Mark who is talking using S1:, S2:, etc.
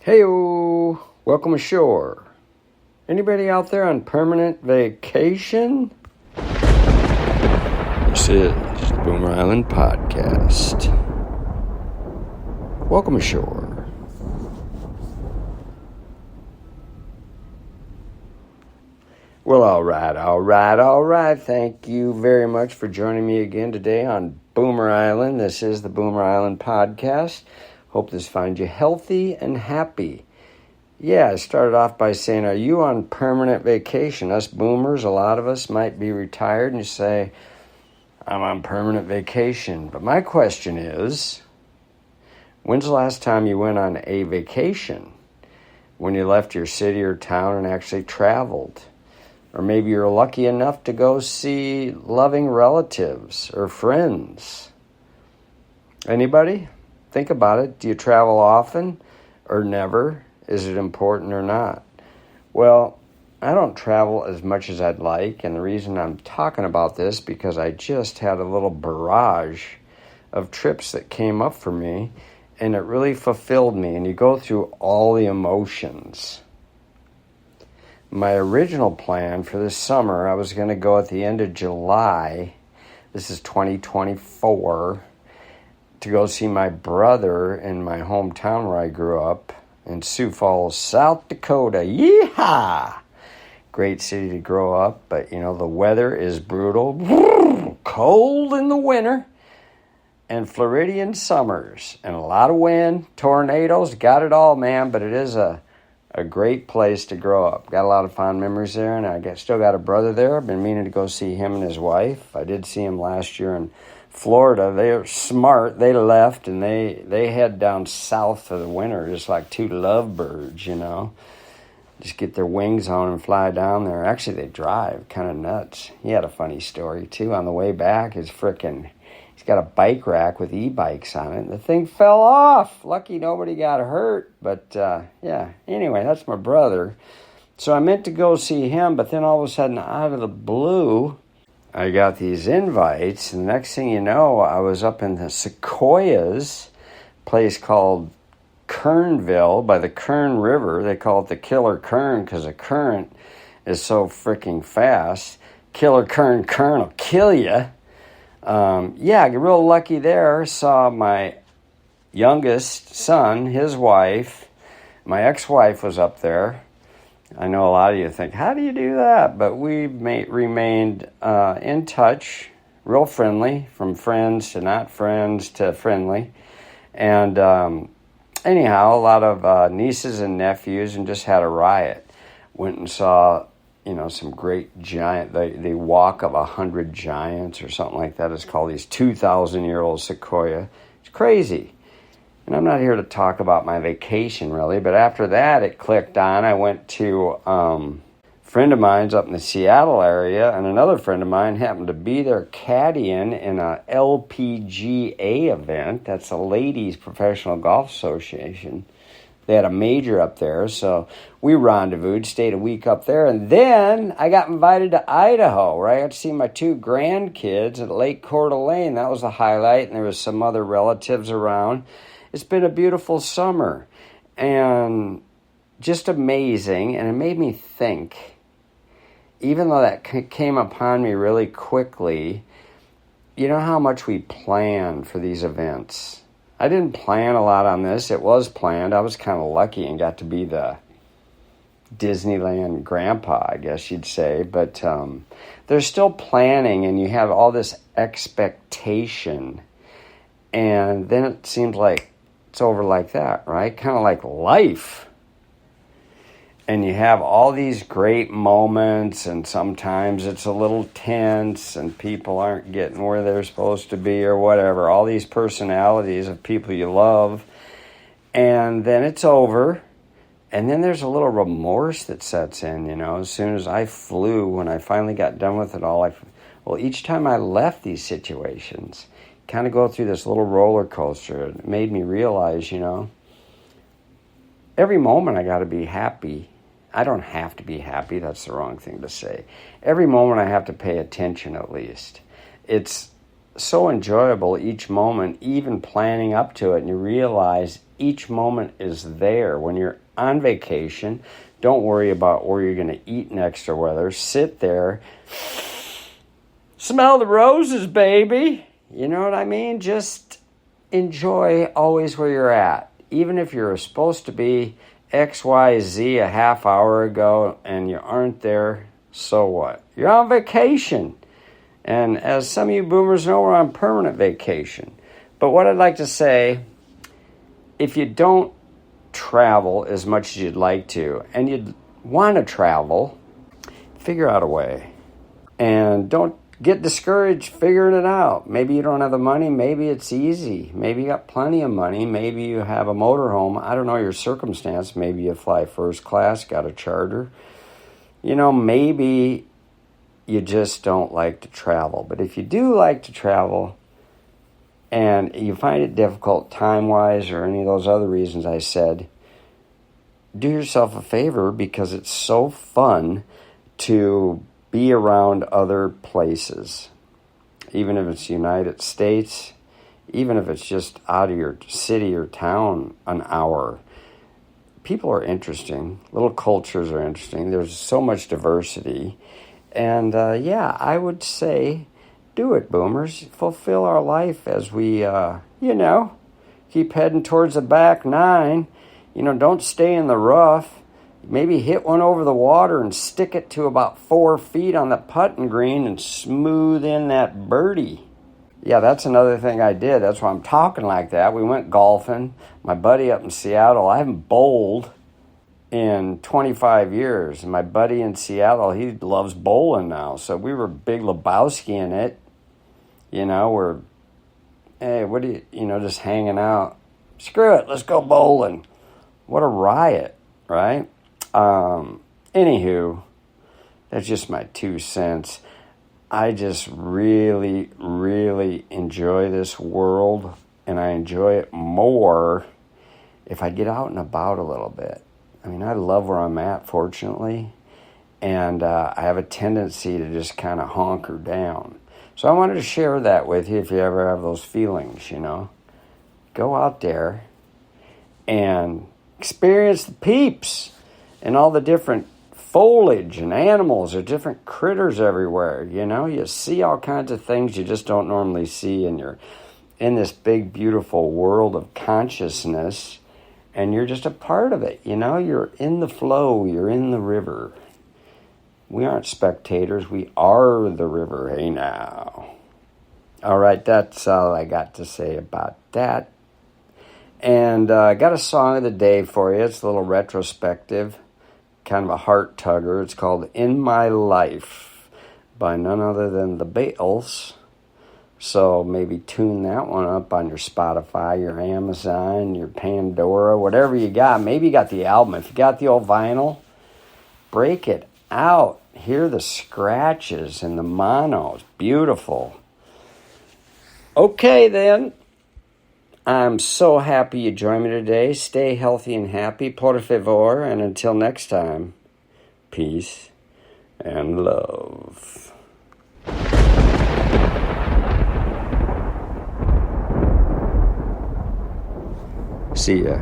S1: Heyo, welcome ashore. Anybody out there on permanent vacation? This is the Boomer Island Podcast. Welcome ashore. Well, all right. Thank you very much for joining me again today on Boomer Island. This is the Boomer Island Podcast. Hope this finds you healthy and happy. Yeah, I started off by saying, are you on permanent vacation? Us boomers, a lot of us might be retired and you say, I'm on permanent vacation. But my question is, when's the last time you went on a vacation? When you left your city or town and actually traveled? Or maybe you're lucky enough to go see loving relatives or friends. Anybody? Think about it. Do you travel often or never? Is it important or not? Well, I don't travel as much as I'd like, and the reason I'm talking about this because I just had a little barrage of trips that came up for me, and it really fulfilled me, and you go through all the emotions. My original plan for this summer, I was going to go at the end of July, this is 2024, to go see my brother in my hometown where I grew up in Sioux Falls, South Dakota. Yeehaw! Great city to grow up, but the weather is brutal, cold in the winter, and Floridian summers, and a lot of wind, tornadoes, got it all, man, but it is a great place to grow up. Got a lot of fond memories there, and I still got a brother there. I've been meaning to go see him and his wife. I did see him last year in Florida. They are smart. They left, and they head down south for the winter, just like two lovebirds, Just get their wings on and fly down there. Actually, they drive. Kind of nuts. He had a funny story, too. On the way back, he's got a bike rack with e-bikes on it, and the thing fell off. Lucky nobody got hurt, but, yeah. Anyway, that's my brother. So I meant to go see him, but then all of a sudden, out of the blue, I got these invites, and the next thing you know, I was up in the Sequoias, place called Kernville by the Kern River. They call it the Killer Kern because the current is so freaking fast. Killer Kern will kill you. I got real lucky there. Saw my youngest son, his wife. My ex-wife was up there. I know a lot of you think, how do you do that? But we remained in touch, real friendly, from friends to not friends to friendly. And anyhow, a lot of nieces and nephews, and just had a riot. Went and saw, some great giant, the Walk of 100 Giants or something like that. It's called these 2,000-year-old sequoia. It's crazy. And I'm not here to talk about my vacation, really, but after that, it clicked on. I went to a friend of mine's up in the Seattle area, and another friend of mine happened to be there caddying in a LPGA event. That's a Ladies Professional Golf Association. They had a major up there, so we rendezvoused, stayed a week up there, and then I got invited to Idaho, where I got to see my two grandkids at Lake Coeur d'Alene. That was the highlight, and there was some other relatives around. It's been a beautiful summer, and just amazing, and it made me think, even though that came upon me really quickly, you know how much we plan for these events. I didn't plan a lot on this. It was planned. I was kind of lucky and got to be the Disneyland grandpa, I guess you'd say. But there's still planning, and you have all this expectation. And then it seems like it's over like that, right? Kind of like life. And you have all these great moments, and sometimes it's a little tense, and people aren't getting where they're supposed to be or whatever. All these personalities of people you love. And then it's over. And then there's a little remorse that sets in, As soon as I flew, when I finally got done with it all, each time I left these situations, kind of go through this little roller coaster. It made me realize, every moment I got to be happy. I don't have to be happy. That's the wrong thing to say. Every moment I have to pay attention at least. It's so enjoyable each moment, even planning up to it, and you realize each moment is there. When you're on vacation, don't worry about where you're going to eat next or whether. Sit there, smell the roses, baby. You know what I mean? Just enjoy always where you're at. Even if you're supposed to be XYZ a half hour ago and you aren't there, so what? You're on vacation. And as some of you boomers know, we're on permanent vacation. But what I'd like to say, if you don't travel as much as you'd like to, and you'd want to travel, figure out a way. And don't get discouraged figuring it out. Maybe you don't have the money. Maybe it's easy. Maybe you got plenty of money. Maybe you have a motorhome. I don't know your circumstance. Maybe you fly first class, got a charter. You know, maybe you just don't like to travel. But if you do like to travel and you find it difficult time-wise or any of those other reasons I said, do yourself a favor, because it's so fun to be around other places. Even if it's the United States, even if it's just out of your city or town an hour. People are interesting. Little cultures are interesting. There's so much diversity. And I would say, do it, boomers. Fulfill our life as we, keep heading towards the back nine. Don't stay in the rough. Maybe hit one over the water and stick it to about 4 feet on the putting green and smooth in that birdie. Yeah, that's another thing I did. That's why I'm talking like that. We went golfing. My buddy up in Seattle, I haven't bowled in 25 years. And my buddy in Seattle, he loves bowling now. So we were Big Lebowski in it. We're, hey, what do you, just hanging out. Screw it, let's go bowling. What a riot, right? Anywho, that's just my 2 cents. I just really, really enjoy this world, and I enjoy it more if I get out and about a little bit. I mean, I love where I'm at, fortunately, and I have a tendency to just kind of hunker down. So I wanted to share that with you if you ever have those feelings, Go out there and experience the peeps and all the different foliage and animals or different critters everywhere. You see all kinds of things you just don't normally see, and you're in this big, beautiful world of consciousness, and you're just a part of it. You're in the flow, you're in the river. We aren't spectators, we are the river. Hey now. All right, that's all I got to say about that. And I got a song of the day for you. It's a little retrospective, kind of a heart tugger. It's called In My Life by none other than the Beatles. So maybe tune that one up on your Spotify, your Amazon, your Pandora, whatever you got. Maybe you got the album. If you got the old vinyl, break it out. Hear the scratches and the mono. It's beautiful. Okay, then. I'm so happy you joined me today. Stay healthy and happy. Por favor. And until next time, peace and love. See ya.